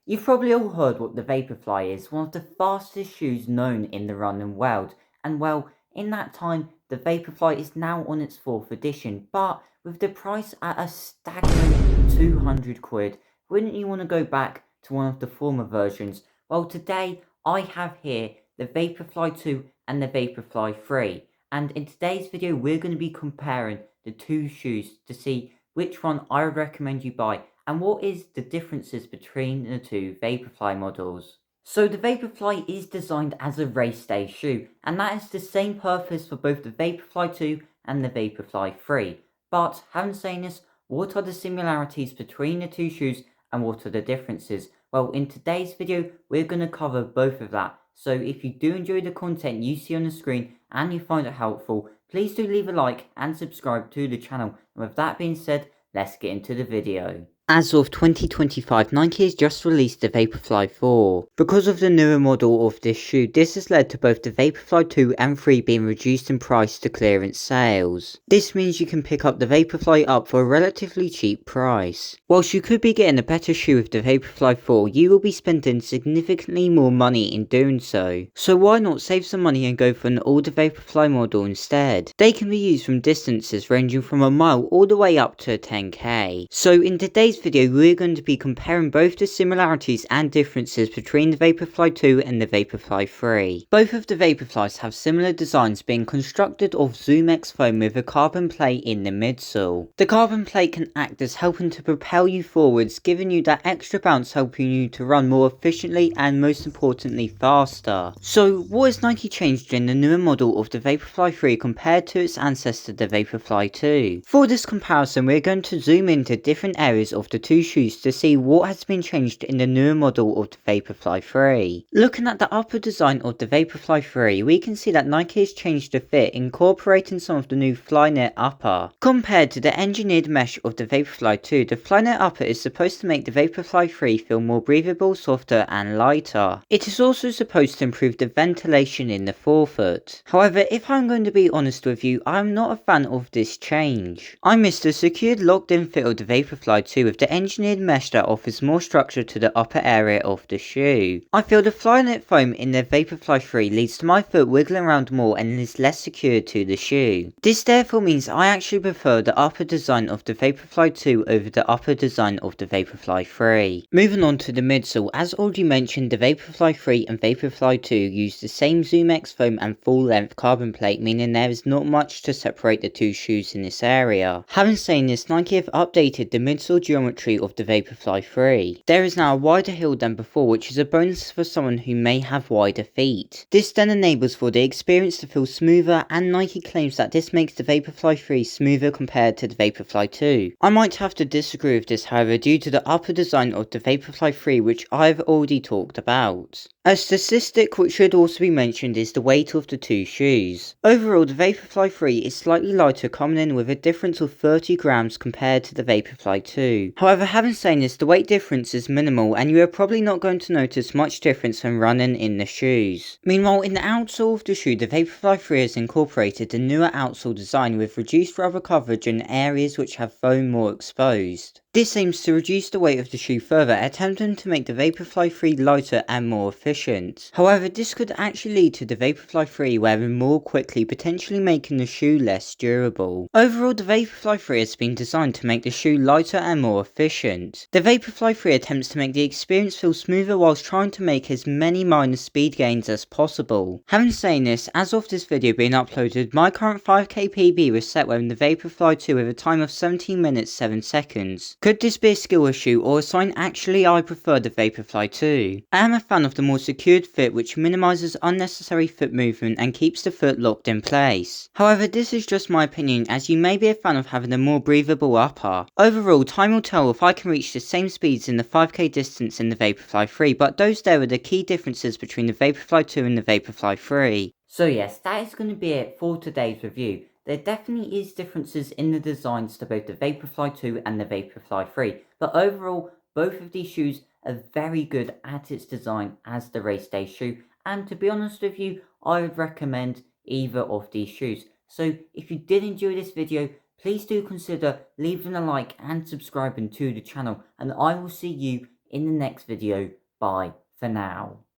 You've probably all heard what the Vaporfly is, one of the fastest shoes known in the running world. And well, in that time, the Vaporfly is now on its 4th edition, but with the price at a staggering 200 quid, wouldn't you want to go back to one of the former versions? Well, today I have here the Vaporfly 2 and the Vaporfly 3. And in today's video, we're going to be comparing the two shoes to see which one I would recommend you buy and what is the differences between the two Vaporfly models. So the Vaporfly is designed as a race day shoe, and that is the same purpose for both the Vaporfly 2 and the Vaporfly 3. But having said this, what are the similarities between the two shoes and what are the differences? Well, in today's video, we're going to cover both of that. So if you do enjoy the content you see on the screen and you find it helpful, please do leave a like and subscribe to the channel. And with that being said, let's get into the video. As of 2025, Nike has just released the Vaporfly 4. Because of the newer model of this shoe, this has led to both the Vaporfly 2 and 3 being reduced in price to clearance sales. This means you can pick up the Vaporfly up for a relatively cheap price. Whilst you could be getting a better shoe with the Vaporfly 4, you will be spending significantly more money in doing so. So why not save some money and go for an older Vaporfly model instead? They can be used from distances ranging from a mile all the way up to 10k. So in today's video, we're going to be comparing both the similarities and differences between the Vaporfly 2 and the Vaporfly 3. Both of the Vaporflies have similar designs, being constructed of ZoomX foam with a carbon plate in the midsole. The carbon plate can act as helping to propel you forwards, giving you that extra bounce, helping you to run more efficiently and most importantly faster. So what has Nike changed in the newer model of the Vaporfly 3 compared to its ancestor the Vaporfly 2? For this comparison, we're going to zoom into different areas of the two shoes to see what has been changed in the newer model of the Vaporfly 3. Looking at the upper design of the Vaporfly 3, we can see that Nike has changed the fit, incorporating some of the new Flyknit upper. Compared to the engineered mesh of the Vaporfly 2, the Flyknit upper is supposed to make the Vaporfly 3 feel more breathable, softer and lighter. It is also supposed to improve the ventilation in the forefoot. However, if I'm going to be honest with you, I'm not a fan of this change. I miss the secured locked in fit of the Vaporfly 2 with the engineered mesh that offers more structure to the upper area of the shoe. I feel the Flyknit foam in the Vaporfly 3 leads to my foot wiggling around more and is less secured to the shoe. This therefore means I actually prefer the upper design of the Vaporfly 2 over the upper design of the Vaporfly 3. Moving on to the midsole, as already mentioned, the Vaporfly 3 and Vaporfly 2 use the same ZoomX foam and full length carbon plate, meaning there is not much to separate the two shoes in this area. Having said this, Nike have updated the midsole geometry of the Vaporfly 3. There is now a wider heel than before, which is a bonus for someone who may have wider feet. This then enables for the experience to feel smoother, and Nike claims that this makes the Vaporfly 3 smoother compared to the Vaporfly 2. I might have to disagree with this, however, due to the upper design of the Vaporfly 3, which I've already talked about. A statistic which should also be mentioned is the weight of the two shoes. Overall, the Vaporfly 3 is slightly lighter, coming in with a difference of 30 grams compared to the Vaporfly 2. However, having said this, the weight difference is minimal and you are probably not going to notice much difference when running in the shoes. Meanwhile, in the outsole of the shoe, the Vaporfly 3 has incorporated a newer outsole design with reduced rubber coverage in areas which have foam more exposed. This aims to reduce the weight of the shoe further, attempting to make the Vaporfly 3 lighter and more efficient. However, this could actually lead to the Vaporfly 3 wearing more quickly, potentially making the shoe less durable. Overall, the Vaporfly 3 has been designed to make the shoe lighter and more efficient. The Vaporfly 3 attempts to make the experience feel smoother whilst trying to make as many minor speed gains as possible. Having said this, as of this video being uploaded, my current 5k PB was set wearing the Vaporfly 2 with a time of 17 minutes 7 seconds. Could this be a skill issue or a sign actually I prefer the Vaporfly 2? I am a fan of the more secured fit, which minimises unnecessary foot movement and keeps the foot locked in place. However, this is just my opinion, as you may be a fan of having a more breathable upper. Overall, time will tell if I can reach the same speeds in the 5k distance in the Vaporfly 3, but those there are the key differences between the Vaporfly 2 and the Vaporfly 3. So yes, that is going to be it for today's review. There definitely is differences in the designs to both the Vaporfly 2 and the Vaporfly 3, but overall, both of these shoes are very good at its design as the race day shoe, and to be honest with you, I would recommend either of these shoes. So if you did enjoy this video, please do consider leaving a like and subscribing to the channel, and I will see you in the next video. Bye for now.